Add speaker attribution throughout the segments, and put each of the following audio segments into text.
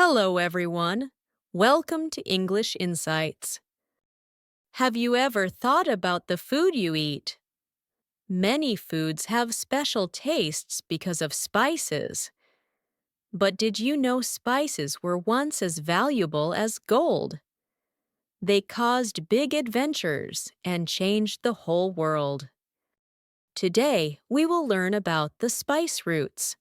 Speaker 1: Hello, everyone. Welcome to English Insights. Have you ever thought about the food you eat? Many foods have special tastes because of spices. But did you know spices were once as valuable as gold? They caused big adventures and changed the whole world. Today, we will learn about the spice routes.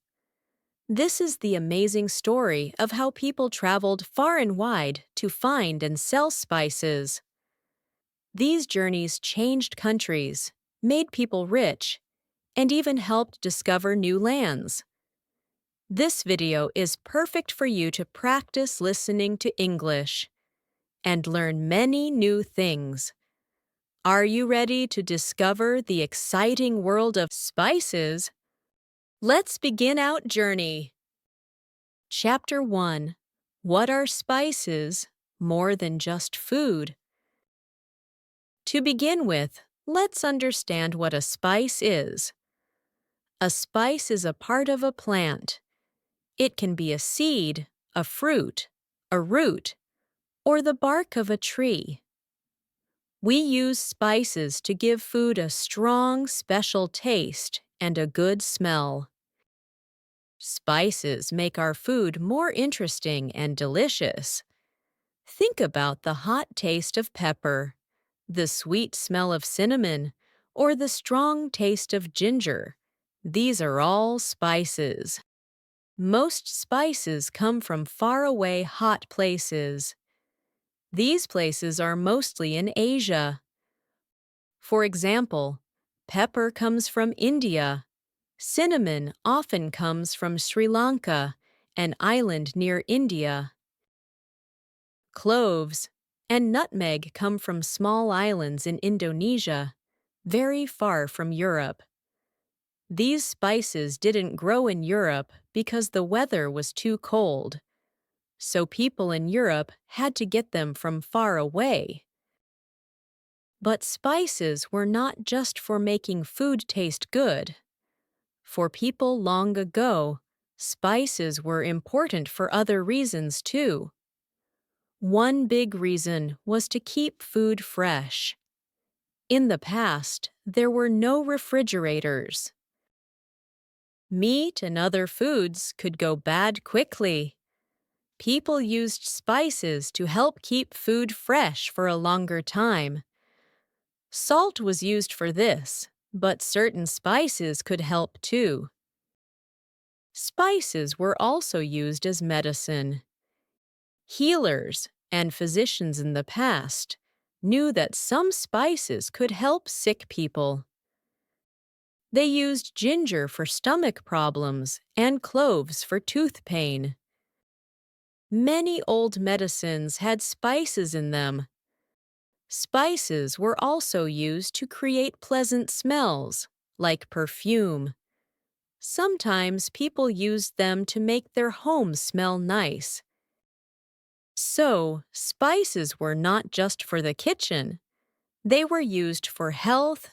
Speaker 1: This is the amazing story of how people traveled far and wide to find and sell spices. These journeys changed countries, made people rich, and even helped discover new lands. This video is perfect for you to practice listening to English and learn many new things. Are you ready to discover the exciting world of spices? Let's begin our journey. Chapter 1. What are spices more than just food? To begin with, let's understand what a spice is. A spice is a part of a plant. It can be a seed, a fruit, a root, or the bark of a tree. We use spices to give food a strong, special taste and a good smell. Spices make our food more interesting and delicious. Think about the hot taste of pepper, the sweet smell of cinnamon, or the strong taste of ginger. These are all spices. Most spices come from faraway hot places. These places are mostly in Asia. For example, pepper comes from India. Cinnamon often comes from Sri Lanka, an island near India. Cloves and nutmeg come from small islands in Indonesia, very far from Europe. These spices didn't grow in Europe because the weather was too cold, so people in Europe had to get them from far away. But spices were not just for making food taste good. For people long ago, spices were important for other reasons too. One big reason was to keep food fresh. In the past, there were no refrigerators. Meat and other foods could go bad quickly. People used spices to help keep food fresh for a longer time. Salt was used for this, but certain spices could help too. Spices were also used as medicine. Healers and physicians in the past knew that some spices could help sick people. They used ginger for stomach problems and cloves for tooth pain. Many old medicines had spices in them. Spices were also used to create pleasant smells, like perfume. Sometimes people used them to make their homes smell nice. So, spices were not just for the kitchen. They were used for health,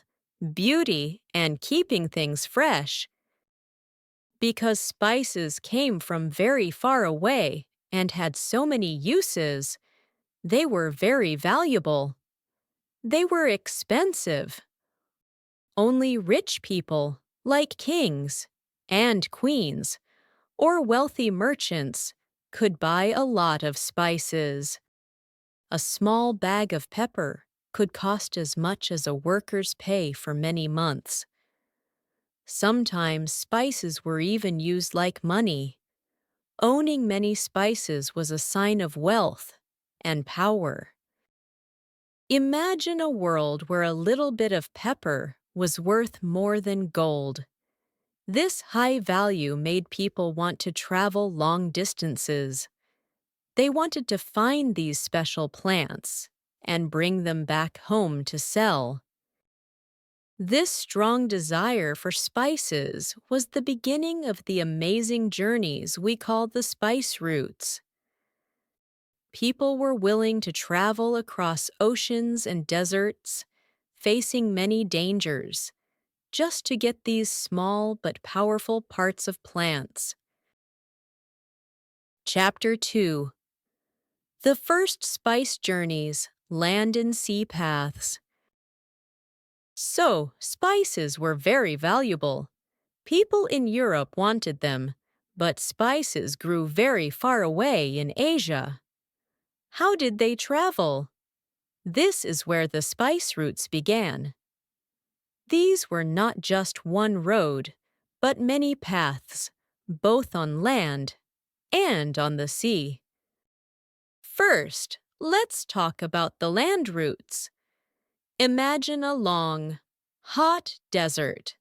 Speaker 1: beauty, and keeping things fresh. Because spices came from very far away and had so many uses, they were very valuable. They were expensive. Only rich people, like kings and queens, or wealthy merchants, could buy a lot of spices. A small bag of pepper could cost as much as a worker's pay for many months. Sometimes spices were even used like money. Owning many spices was a sign of wealth and power. Imagine a world where a little bit of pepper was worth more than gold. This high value made people want to travel long distances. They wanted to find these special plants and bring them back home to sell. This strong desire for spices was the beginning of the amazing journeys we call the spice routes. People were willing to travel across oceans and deserts, facing many dangers, just to get these small but powerful parts of plants. Chapter 2. The First Spice Journeys, Land and Sea Paths. So, spices were very valuable. People in Europe wanted them, but spices grew very far away in Asia. How did they travel? This is where the spice routes began. These were not just one road, but many paths, both on land and on the sea. First, let's talk about the land routes. Imagine a long, hot desert.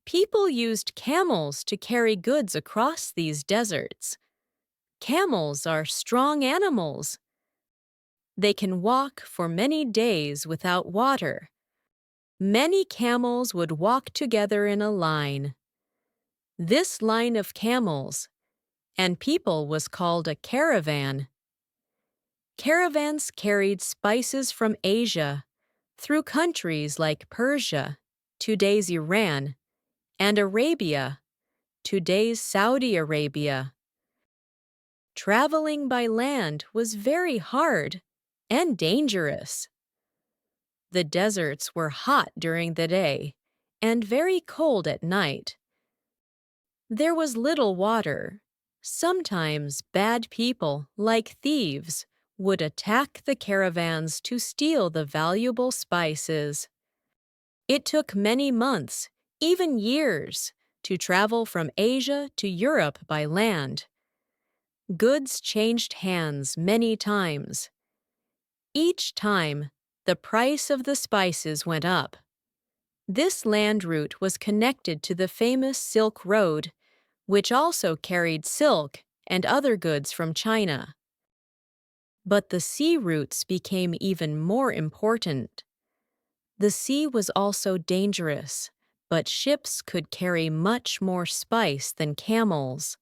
Speaker 1: People used camels to carry goods across these deserts. Camels are strong animals. They can walk for many days without water. Many camels would walk together in a line. This line of camels and people was called a caravan. Caravans carried spices from Asia through countries like Persia, today's Iran, and Arabia, today's Saudi Arabia. Traveling by land was very hard and dangerous. The deserts were hot during the day and very cold at night. There was little water. Sometimes bad people, like thieves, would attack the caravans to steal the valuable spices. It took many months, even years, to travel from Asia to Europe by land. Goods changed hands many times. Each time, the price of the spices went up. This land route was connected to the famous Silk Road, which also carried silk and other goods from China. But the sea routes became even more important. The sea was also dangerous, but ships could carry much more spice than camels.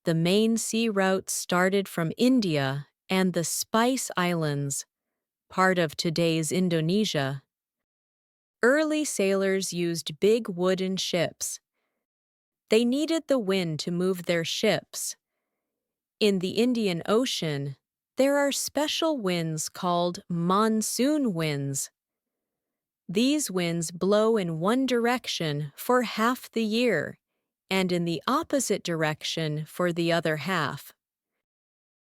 Speaker 1: The main sea routes started from India and the Spice Islands, part of today's Indonesia. Early sailors used big wooden ships. They needed the wind to move their ships. In the Indian Ocean, there are special winds called monsoon winds. These winds blow in one direction for half the year and in the opposite direction for the other half.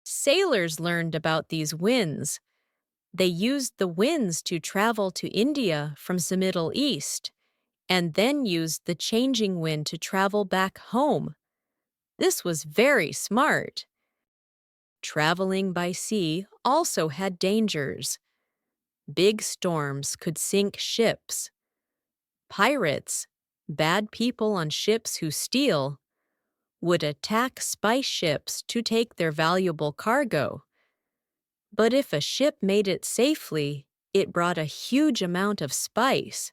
Speaker 1: Sailors learned about these winds. They used the winds to travel to India from the Middle East, and then used the changing wind to travel back home. This was very smart. Traveling by sea also had dangers. Big storms could sink ships. Pirates, bad people on ships who steal, would attack spice ships to take their valuable cargo. But if a ship made it safely, it brought a huge amount of spice.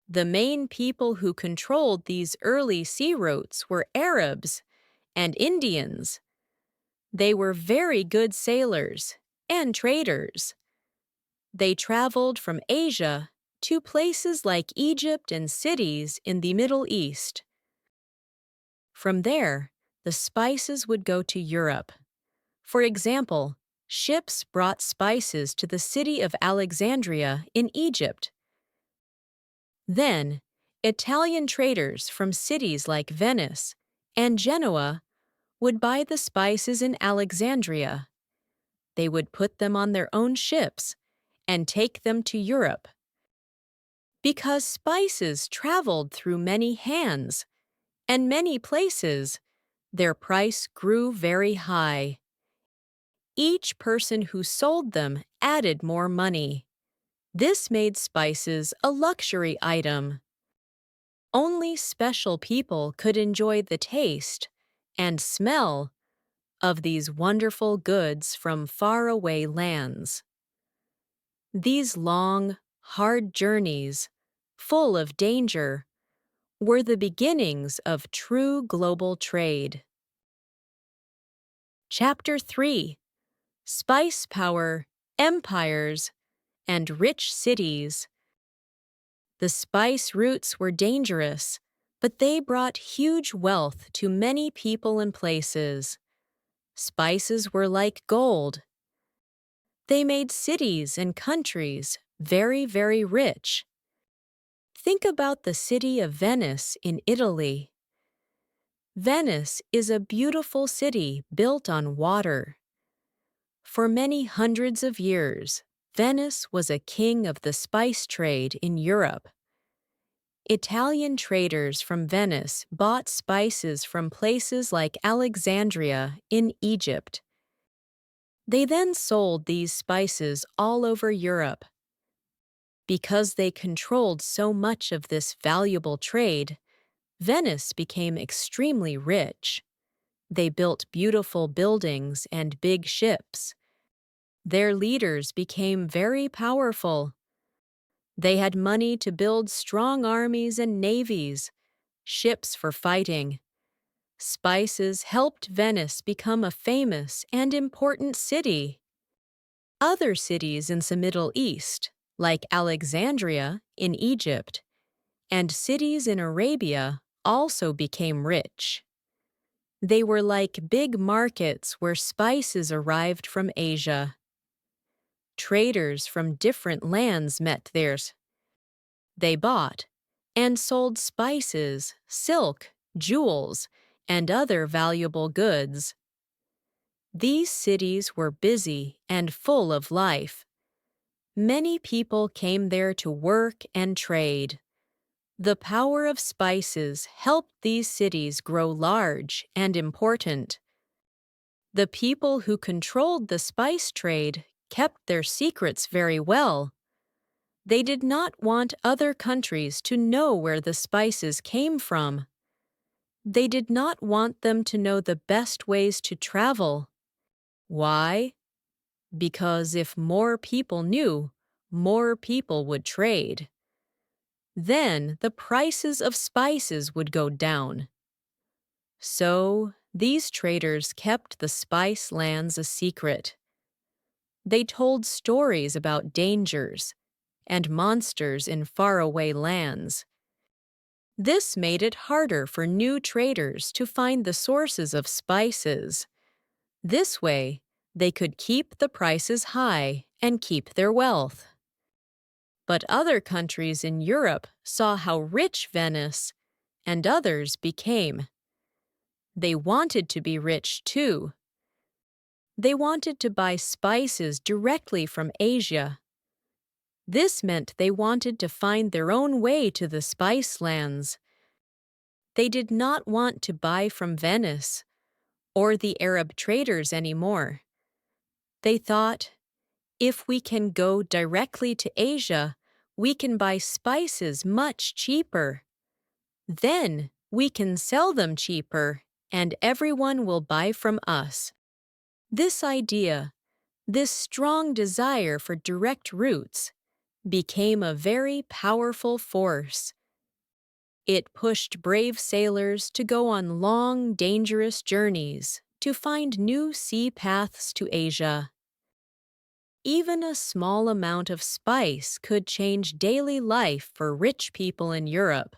Speaker 1: The main people who controlled these early sea routes were Arabs and Indians. They were very good sailors and traders. They traveled from Asia to places like Egypt and cities in the Middle East. From there, the spices would go to Europe. For example, ships brought spices to the city of Alexandria in Egypt. Then, Italian traders from cities like Venice and Genoa would buy the spices in Alexandria. They would put them on their own ships and take them to Europe. Because spices traveled through many hands and many places, their price grew very high. Each person who sold them added more money. This made spices a luxury item. Only special people could enjoy the taste and smell of these wonderful goods from faraway lands. These long, hard journeys, full of danger, were the beginnings of true global trade. Chapter 3. Spice Power, Empires, and Rich Cities. The spice routes were dangerous, but they brought huge wealth to many people and places. Spices were like gold. They made cities and countries very, very rich. Think about the city of Venice in Italy. Venice is a beautiful city built on water. For many hundreds of years, Venice was a king of the spice trade in Europe. Italian traders from Venice bought spices from places like Alexandria in Egypt. They then sold these spices all over Europe. Because they controlled so much of this valuable trade, Venice became extremely rich. They built beautiful buildings and big ships. Their leaders became very powerful. They had money to build strong armies and navies, ships for fighting. Spices helped Venice become a famous and important city. Other cities in the Middle East, like Alexandria in Egypt, and cities in Arabia also became rich. They were like big markets where spices arrived from Asia. Traders from different lands met there. They bought and sold spices, silk, jewels, and other valuable goods. These cities were busy and full of life. Many people came there to work and trade. The power of spices helped these cities grow large and important. The people who controlled the spice trade kept their secrets very well. They did not want other countries to know where the spices came from. They did not want them to know the best ways to travel. Why? Because if more people knew, more people would trade. Then the prices of spices would go down. So, these traders kept the spice lands a secret. They told stories about dangers and monsters in faraway lands. This made it harder for new traders to find the sources of spices. This way, they could keep the prices high and keep their wealth. But other countries in Europe saw how rich Venice and others became. They wanted to be rich too. They wanted to buy spices directly from Asia. This meant they wanted to find their own way to the spice lands. They did not want to buy from Venice or the Arab traders anymore. They thought, if we can go directly to Asia, we can buy spices much cheaper. Then we can sell them cheaper, and everyone will buy from us. This idea, this strong desire for direct routes, became a very powerful force. It pushed brave sailors to go on long, dangerous journeys to find new sea paths to Asia. Even a small amount of spice could change daily life for rich people in Europe.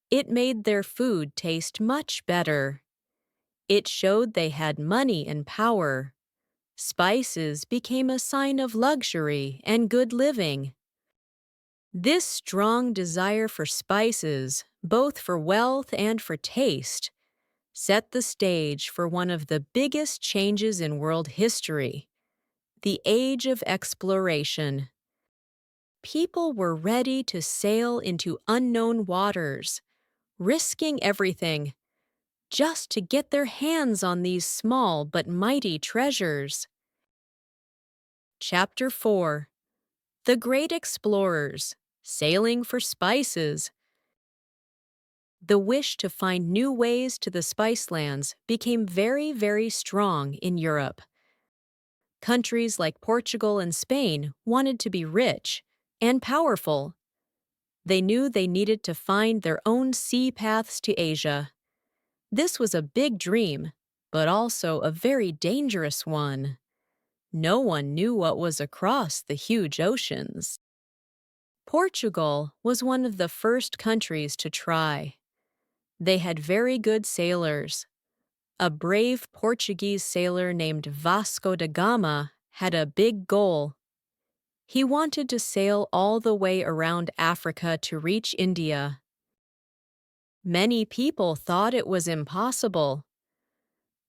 Speaker 1: It made their food taste much better. It showed they had money and power. Spices became a sign of luxury and good living. This strong desire for spices, both for wealth and for taste, set the stage for one of the biggest changes in world history, the Age of Exploration. People were ready to sail into unknown waters, risking everything, just to get their hands on these small but mighty treasures. Chapter 4: The Great Explorers, Sailing for Spices. The wish to find new ways to the spice lands became very, very strong in Europe. Countries like Portugal and Spain wanted to be rich and powerful. They knew they needed to find their own sea paths to Asia. This was a big dream, but also a very dangerous one. No one knew what was across the huge oceans. Portugal was one of the first countries to try. They had very good sailors. A brave Portuguese sailor named Vasco da Gama had a big goal. He wanted to sail all the way around Africa to reach India. Many people thought it was impossible.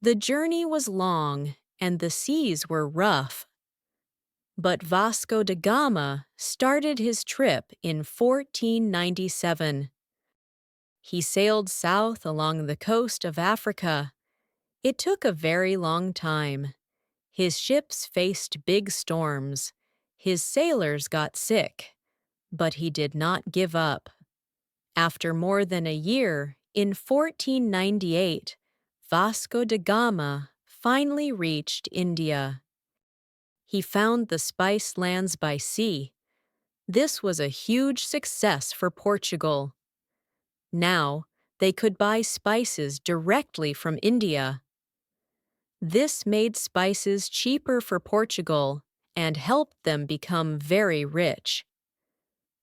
Speaker 1: The journey was long and the seas were rough. But Vasco da Gama started his trip in 1497. He sailed south along the coast of Africa. It took a very long time. His ships faced big storms. His sailors got sick. But he did not give up. After more than a year, in 1498, Vasco da Gama finally reached India. He found the spice lands by sea. This was a huge success for Portugal. Now, they could buy spices directly from India. This made spices cheaper for Portugal and helped them become very rich.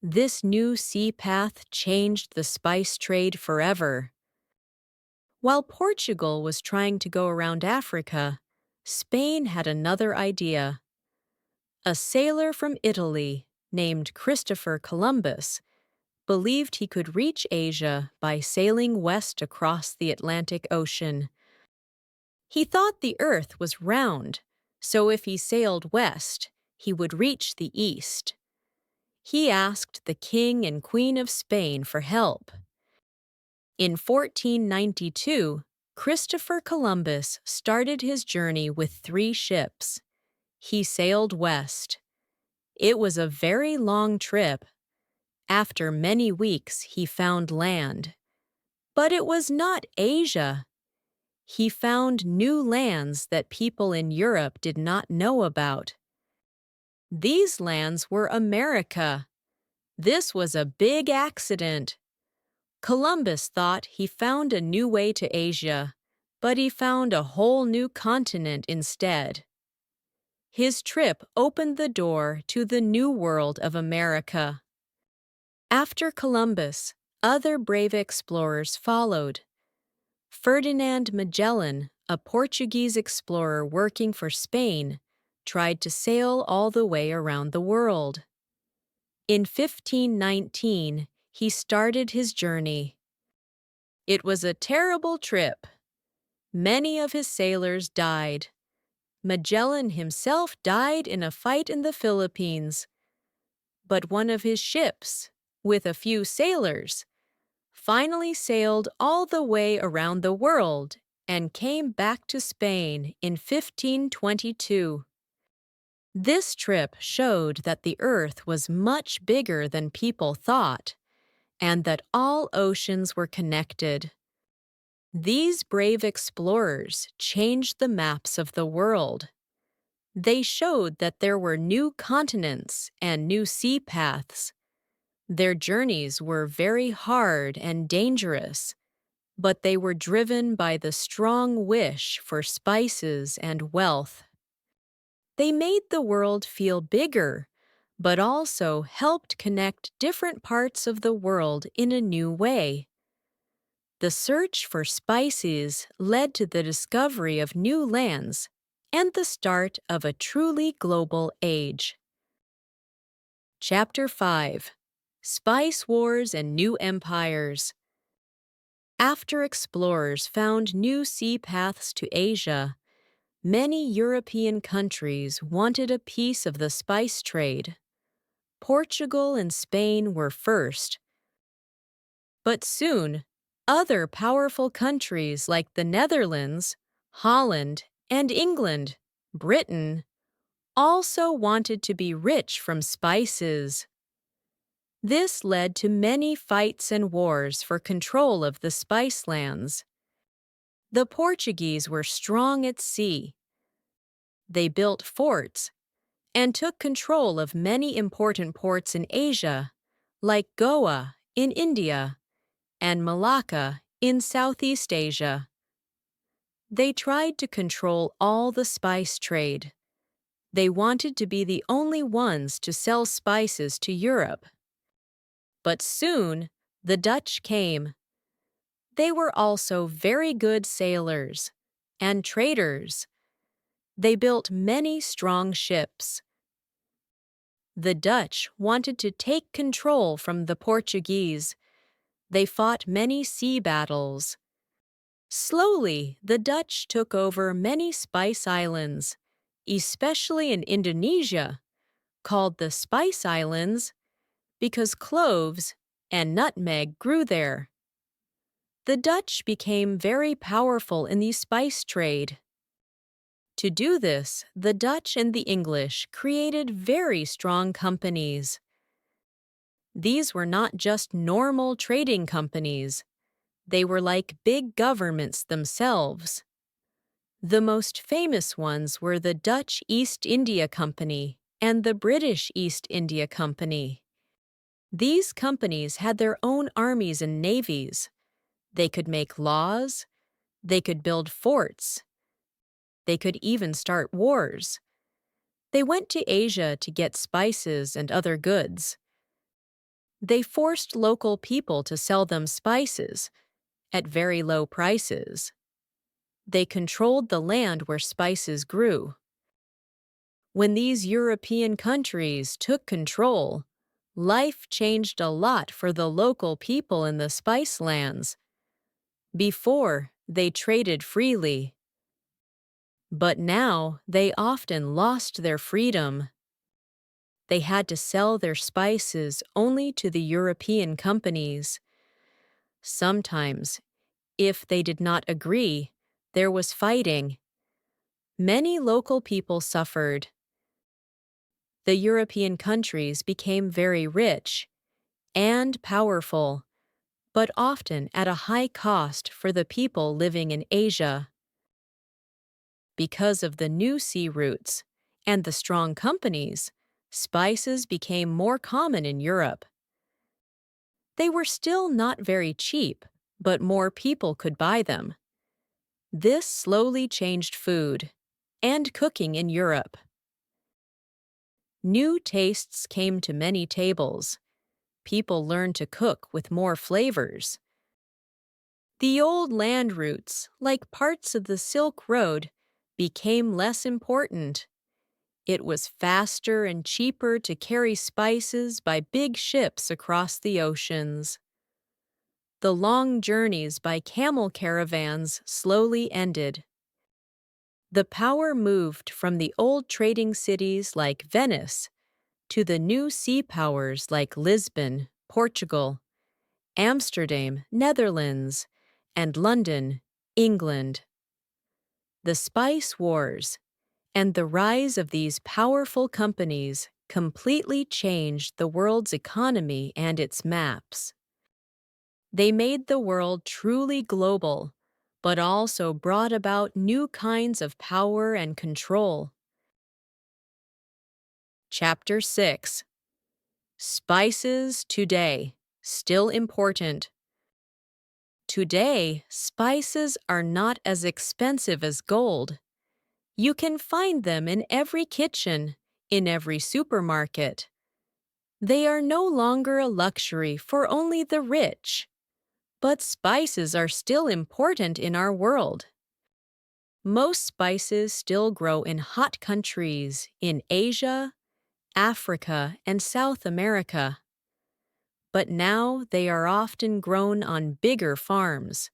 Speaker 1: This new sea path changed the spice trade forever. While Portugal was trying to go around Africa, Spain had another idea. A sailor from Italy named Christopher Columbus believed he could reach Asia by sailing west across the Atlantic Ocean. He thought the Earth was round, so if he sailed west, he would reach the east. He asked the King and Queen of Spain for help. In 1492, Christopher Columbus started his journey with 3 ships. He sailed west. It was a very long trip. After many weeks, he found land. But it was not Asia. He found new lands that people in Europe did not know about. These lands were America. This was a big accident. Columbus thought he found a new way to Asia, but he found a whole new continent instead. His trip opened the door to the New World of America. After Columbus, other brave explorers followed. Ferdinand Magellan, a Portuguese explorer working for Spain, tried to sail all the way around the world. In 1519, he started his journey. It was a terrible trip. Many of his sailors died. Magellan himself died in a fight in the Philippines. But one of his ships, with a few sailors, finally sailed all the way around the world and came back to Spain in 1522. This trip showed that the Earth was much bigger than people thought, and that all oceans were connected. These brave explorers changed the maps of the world. They showed that there were new continents and new sea paths. Their journeys were very hard and dangerous, but they were driven by the strong wish for spices and wealth. They made the world feel bigger, but also helped connect different parts of the world in a new way. The search for spices led to the discovery of new lands and the start of a truly global age. Chapter 5: Spice Wars and New Empires. After explorers found new sea paths to Asia, many European countries wanted a piece of the spice trade. Portugal and Spain were first. But soon, other powerful countries like the Netherlands, Holland, and England, Britain, also wanted to be rich from spices. This led to many fights and wars for control of the spice lands. The Portuguese were strong at sea. They built forts and took control of many important ports in Asia, like Goa in India and Malacca in Southeast Asia. They tried to control all the spice trade. They wanted to be the only ones to sell spices to Europe. But soon, the Dutch came. They were also very good sailors. and traders. They built many strong ships. The Dutch wanted to take control from the Portuguese. They fought many sea battles. Slowly, the Dutch took over many spice islands, especially in Indonesia, called the Spice Islands because cloves and nutmeg grew there. The Dutch became very powerful in the spice trade. To do this, the Dutch and the English created very strong companies. These were not just normal trading companies. They were like big governments themselves. The most famous ones were the Dutch East India Company and the British East India Company. These companies had their own armies and navies. They could make laws. They could build forts. They could even start wars. They went to Asia to get spices and other goods. They forced local people to sell them spices at very low prices. They controlled the land where spices grew. When these European countries took control, life changed a lot for the local people in the spice lands. Before, they traded freely. But now, they often lost their freedom. They had to sell their spices only to the European companies. Sometimes, if they did not agree, there was fighting. Many local people suffered. The European countries became very rich and powerful, but often at a high cost for the people living in Asia. Because of the new sea routes and the strong companies, spices became more common in Europe. They were still not very cheap, but more people could buy them. This slowly changed food and cooking in Europe. New tastes came to many tables. People learned to cook with more flavors. The old land routes, like parts of the Silk Road, became less important. It was faster and cheaper to carry spices by big ships across the oceans. The long journeys by camel caravans slowly ended. The power moved from the old trading cities like Venice to the new sea powers like Lisbon, Portugal, Amsterdam, Netherlands, and London, England. The Spice Wars and the rise of these powerful companies completely changed the world's economy and its maps. They made the world truly global, but also brought about new kinds of power and control. Chapter 6. Spices Today, Still Important. Today, spices are not as expensive as gold. You can find them in every kitchen, in every supermarket. They are no longer a luxury for only the rich. But spices are still important in our world. Most spices still grow in hot countries in Asia, Africa, and South America. But now they are often grown on bigger farms.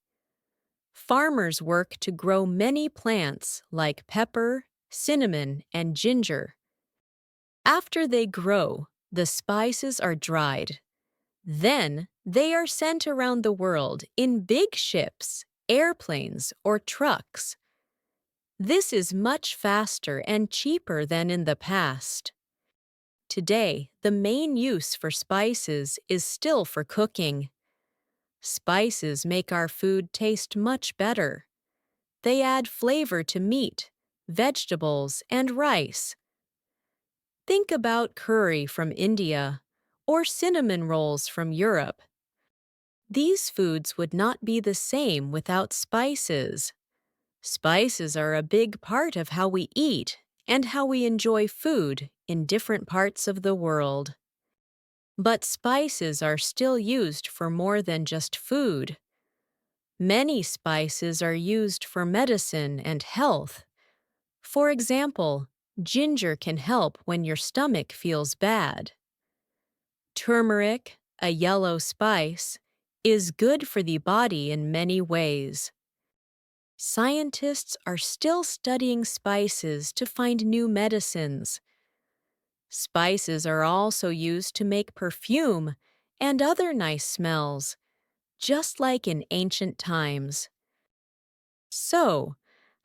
Speaker 1: Farmers work to grow many plants like pepper, cinnamon, and ginger. After they grow, the spices are dried. Then they are sent around the world in big ships, airplanes, or trucks. This is much faster and cheaper than in the past. Today, the main use for spices is still for cooking. Spices make our food taste much better. They add flavor to meat, vegetables, and rice. Think about curry from India or cinnamon rolls from Europe. These foods would not be the same without spices. Spices are a big part of how we eat and how we enjoy food in different parts of the world. But spices are still used for more than just food. Many spices are used for medicine and health. For example, ginger can help when your stomach feels bad. Turmeric, a yellow spice, is good for the body in many ways. Scientists are still studying spices to find new medicines. Spices are also used to make perfume and other nice smells, just like in ancient times. So,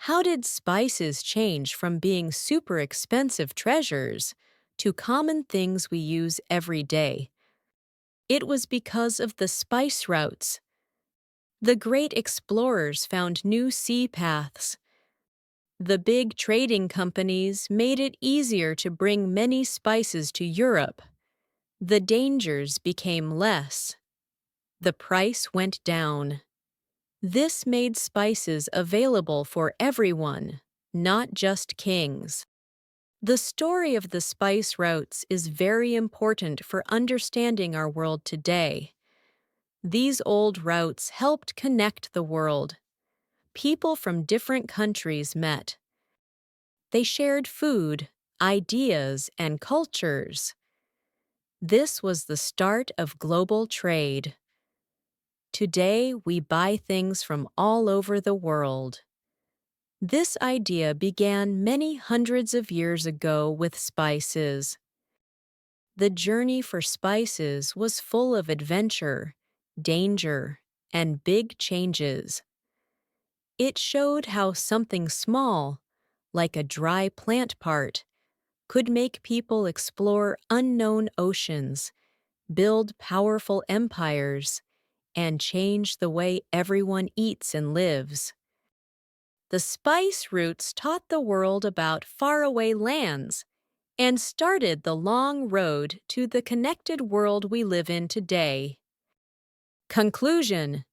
Speaker 1: how did spices change from being super expensive treasures to common things we use every day? It was because of the spice routes. The great explorers found new sea paths. The big trading companies made it easier to bring many spices to Europe. The dangers became less. The price went down. This made spices available for everyone, not just kings. The story of the spice routes is very important for understanding our world today. These old routes helped connect the world. People from different countries met. They shared food, ideas, and cultures. This was the start of global trade. Today, we buy things from all over the world. This idea began many hundreds of years ago with spices. The journey for spices was full of adventure, danger, and big changes. It showed how something small, like a dry plant part, could make people explore unknown oceans, build powerful empires, and change the way everyone eats and lives. The spice routes taught the world about faraway lands and started the long road to the connected world we live in today. Conclusion.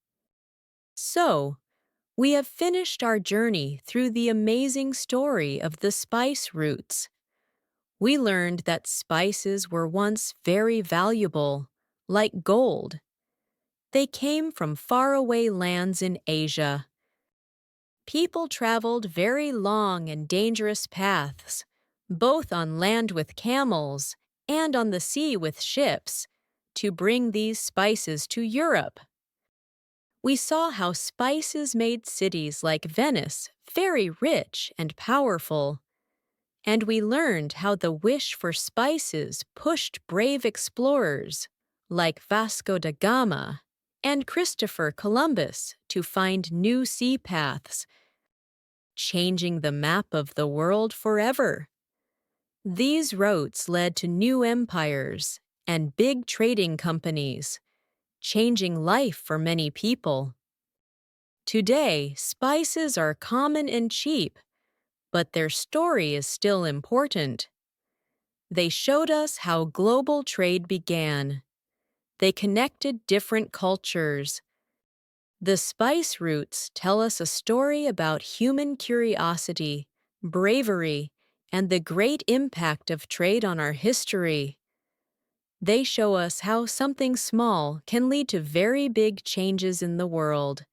Speaker 1: So, we have finished our journey through the amazing story of the spice routes. We learned that spices were once very valuable, like gold. They came from faraway lands in Asia. People traveled very long and dangerous paths, both on land with camels and on the sea with ships, to bring these spices to Europe. We saw how spices made cities like Venice very rich and powerful. And we learned how the wish for spices pushed brave explorers like Vasco da Gama and Christopher Columbus to find new sea paths, changing the map of the world forever. These routes led to new empires and big trading companies, changing life for many people. Today, spices are common and cheap, but their story is still important. They showed us how global trade began. They connected different cultures. The spice routes tell us a story about human curiosity, bravery, and the great impact of trade on our history. They show us how something small can lead to very big changes in the world.